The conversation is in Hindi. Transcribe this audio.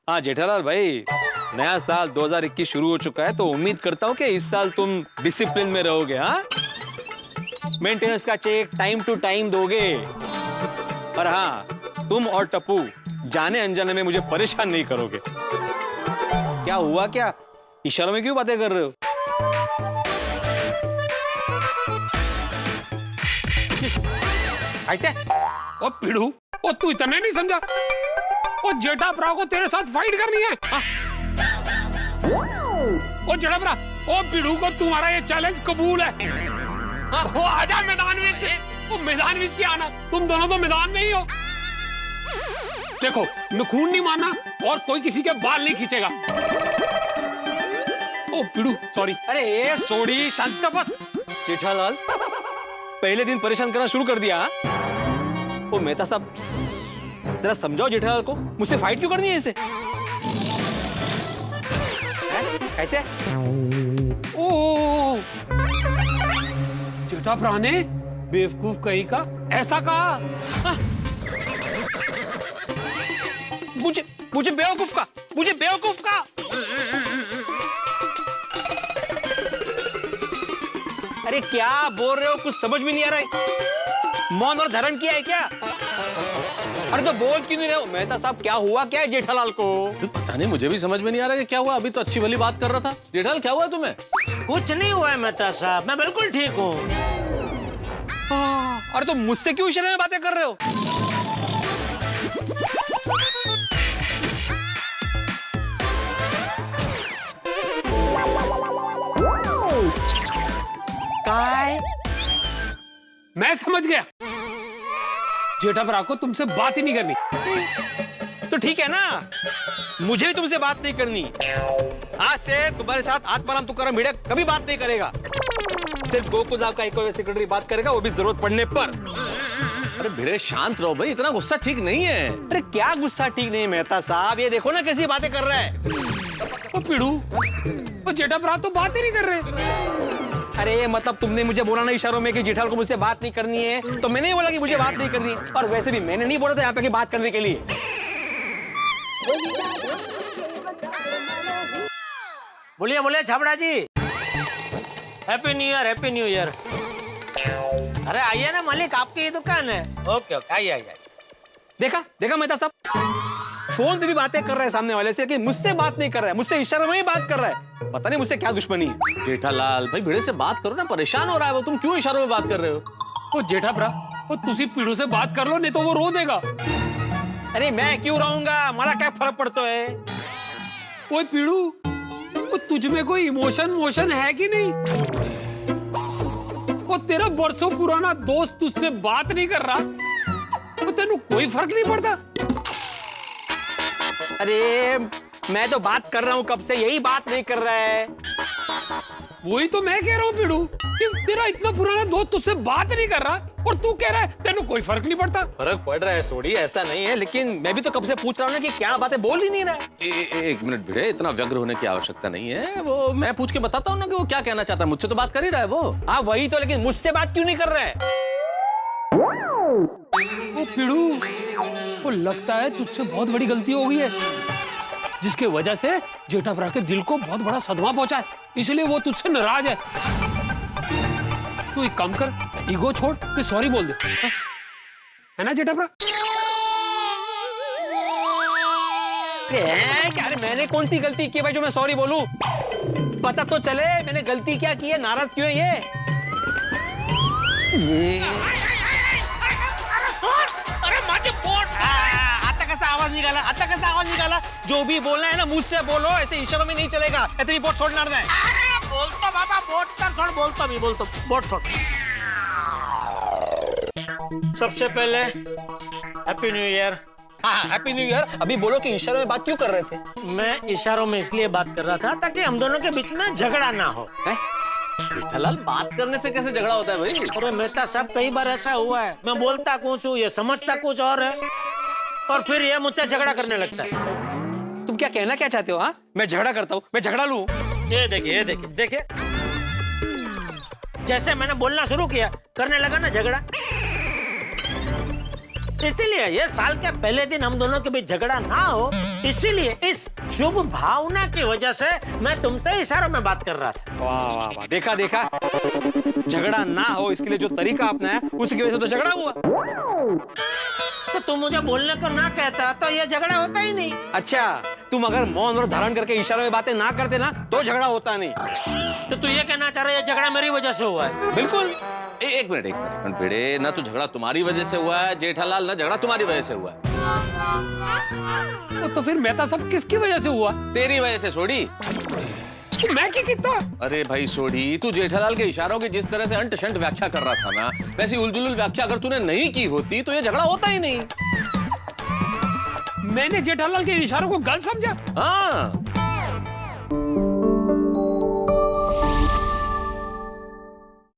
हाँ जेठालाल भाई, नया साल 2021 शुरू हो चुका है, तो उम्मीद करता हूँ कि इस साल तुम डिसिप्लिन में रहोगे। हाँ, मेंटेनेंस का चेक टाइम टू टाइम दोगे। और हाँ, तुम और टप्पू जाने अनजाने में मुझे परेशान नहीं करोगे। क्या हुआ, क्या इशारों में क्यों बातें कर रहे हो? आते ओ पिड़ू, ओ तू इतना नहीं समझा? ओ जेठा भरा को तेरे साथ फाइट करनी है। हाँ? ओ जेठा भरा, ओ पिड़ू को तुम्हारा ये चैलेंज कबूल है। हाँ? ओ आजा मैदान में से। ओ मैदान में क्या आना, तुम दोनों तो मैदान में ही हो। देखो, मैं खून नहीं मारना और कोई किसी के बाल नहीं खींचेगा। ओ पिड़ू सॉरी। अरे ये सोड़ी, शांत बस। जेठालाल पहले दिन परेशान करना शुरू कर दिया। ओ मेहता साहब, जरा समझाओ जेठालाल को, मुझसे फाइट क्यों करनी है इसे? कहते ओ जेठा भरा ने बेवकूफ कहीं का ऐसा कहा। हाँ? मुझे बेवकूफ का, मुझे बेवकूफ का। अरे क्या बोल रहे हो, कुछ समझ में नहीं आ रहा है। मौन और धारण किया है क्या? अरे तो बोल क्यों नहीं रहे हो? मेहता साहब क्या हुआ, क्या है जेठालाल को? पता नहीं, मुझे भी समझ में नहीं आ रहा है क्या हुआ। अभी तो अच्छी वाली बात कर रहा था। जेठालाल क्या हुआ तुम्हें? कुछ नहीं हुआ है मेहता साहब, मैं बिल्कुल ठीक हूँ। अरे तो मुझसे क्यों इशारे में बातें कर रहे हो? काय? मैं समझ गया, जेठा भरा को तुमसे बात ही नहीं करनी। तो ठीक है ना, मुझे भी तुमसे बात नहीं करनी। आज से तुम्हारे साथ आत्माराम तुकाराम भिड़े कभी बात नहीं करेगा। सिर्फ गोकुल साहब का एक सेक्रेटरी बात करेगा, वो भी जरूरत पड़ने पर। अरे भिड़े शांत रहो भाई, इतना गुस्सा ठीक नहीं है। अरे क्या गुस्सा ठीक नहीं है मेहता साहब, ये देखो ना कैसी बातें कर रहा है। ओ पिड़ू, ओ जेठा भरा तो बात ही नहीं कर रहे। अरे मतलब तुमने मुझे बोला ना इशारों में कि जेठालाल को मुझसे बात नहीं करनी है, तो मैंने ही बोला कि मुझे बात नहीं करनी। और वैसे भी मैंने नहीं बोला था यहाँ पे कि बात करने के लिए। बोलिए बोलिए Chhabra ji, happy new year, happy new year. अरे आइए ना मालिक, आपकी ही दुकान है। ओके ओके, आइए आइए। देखा देखा मेहता साहब, फोन पे भी बातें कर रहा है सामने वाले से कि मुझसे बात नहीं कर रहा है, मुझसे इशारों में ही बात कर रहा है। पता नहीं मुझसे क्या दुश्मनी है। जेठालाल भाई भिड़े से बात करो ना, परेशान हो रहा है वो। तुम क्यों इशारों में बात कर रहे हो? ओ जेठा भरा, ओ तुसी पिड़ू से बात कर लो, नहीं तो वो रो देगा। अरे मैं क्यों रहूंगा, मला क्या फर्क पड़ता है? ओए पिड़ू, ओ तुझ में कोई इमोशन है कि नहीं? ओ तेरा बरसों पुराना दोस्त तुझसे बात नहीं कर रहा, तो तेनू कोई फर्क नहीं पड़ता? अरे मैं तो बात कर रहा हूँ कब से, यही बात नहीं कर रहा है। वही तो मैं कह रहा हूँ पिड़ू, कि तेरा इतना पुराना दोस्त तुझसे बात नहीं कर रहा और तू कह रहा है तेनू कोई फर्क नहीं पड़ता। फर्क पड़ रहा है सोडी, ऐसा नहीं है, लेकिन मैं भी तो कब से पूछ रहा हूँ ना कि क्या बातें बोल ही नहीं रहा है। एक मिनट भिड़े, इतना व्यग्र होने की आवश्यकता नहीं है। वो मैं पूछ के बताता हूँ ना कि वो क्या कहना चाहता है। मुझसे तो बात कर ही रहा है वो। हाँ वही तो, लेकिन मुझसे बात क्यों नहीं कर रहा है? ओ पिड़ू, वो लगता है तुझसे बहुत बड़ी गलती हो गई है, जिसके वजह से जेठा भरा के दिल को बहुत बड़ा सदमा पहुंचा है, इसलिए वो तुझसे नाराज है। तू एक काम कर, ईगो छोड़ के सॉरी बोल दे, है ना जेठा भरा? अरे मैंने कौन सी गलती की भाई जो मैं सॉरी बोलूं? पता तो चले मैंने गलती क्या की है, नाराज क्यों है ये? अरे माझे बोट। आता कैसा आवाज निकाला, आता कैसा आवाज निकाला? जो भी बोलना है ना मुझसे बोलो, ऐसे इशारों में नहीं चलेगा। इतनी बोट छोड़ना है। अरे बोलतो बाबा, बोट तर छोड़, बोलतो भी बोलतो, बोट छोड़। सबसे पहले हैप्पी न्यू ईयर। हाँ हैप्पी न्यू ईयर। अभी बोलो कि इशारों में बात क्यों कर रहे थे? मैं इशारों में इसलिए बात कर रहा था ताकि हम दोनों के बीच में झगड़ा ना हो। जेठालाल बात करने से कैसे झगड़ा होता है भाई? अरे मेहता साहब, कई बार ऐसा हुआ है, मैं बोलता कुछ हूँ, ये समझता कुछ और है, और फिर ये मुझसे झगड़ा करने लगता है। तुम क्या कहना क्या चाहते हो? हाँ मैं झगड़ा करता हूँ, मैं झगड़ा लूं? ये देखिए, ये देखिए, देखिए, जैसे मैंने बोलना शुरू किया करने लगा ना झगड़ा। इसीलिए ये साल के पहले दिन हम दोनों के बीच झगड़ा ना हो, इसीलिए इस शुभ भावना की वजह से मैं तुमसे इशारों में बात कर रहा था। वाह वाह वाह, देखा देखा, झगड़ा ना हो इसके लिए जो तरीका अपनाया उसकी वजह से तो झगड़ा हुआ। तो तुम मुझे बोलने को ना कहता तो ये झगड़ा होता ही नहीं। अच्छा, तुम अगर मौन और धारण करके इशारों में बातें ना करते ना तो झगड़ा होता नहीं। तो तू ये कहना चाह रहा है ये झगड़ा मेरी वजह से हुआ है? बिल्कुल। एक मिनट भिड़े, ना तो झगड़ा तुम्हारी वजह से हुआ है जेठालाल, ना झगड़ा तुम्हारी वजह से हुआ है। तो फिर मेहता सब किसकी वजह से हुआ? तेरी वजह से सोडी। मैं क्या कितना? अरे भाई सोडी, तू जेठालाल के इशारों की जिस तरह से अंट शंट व्याख्या कर रहा था ना, वैसी उलझुल व्याख्या अगर तूने नहीं की होती तो ये झगड़ा होता ही नहीं। मैंने जेठालाल के इशारों को गलत समझा? हाँ,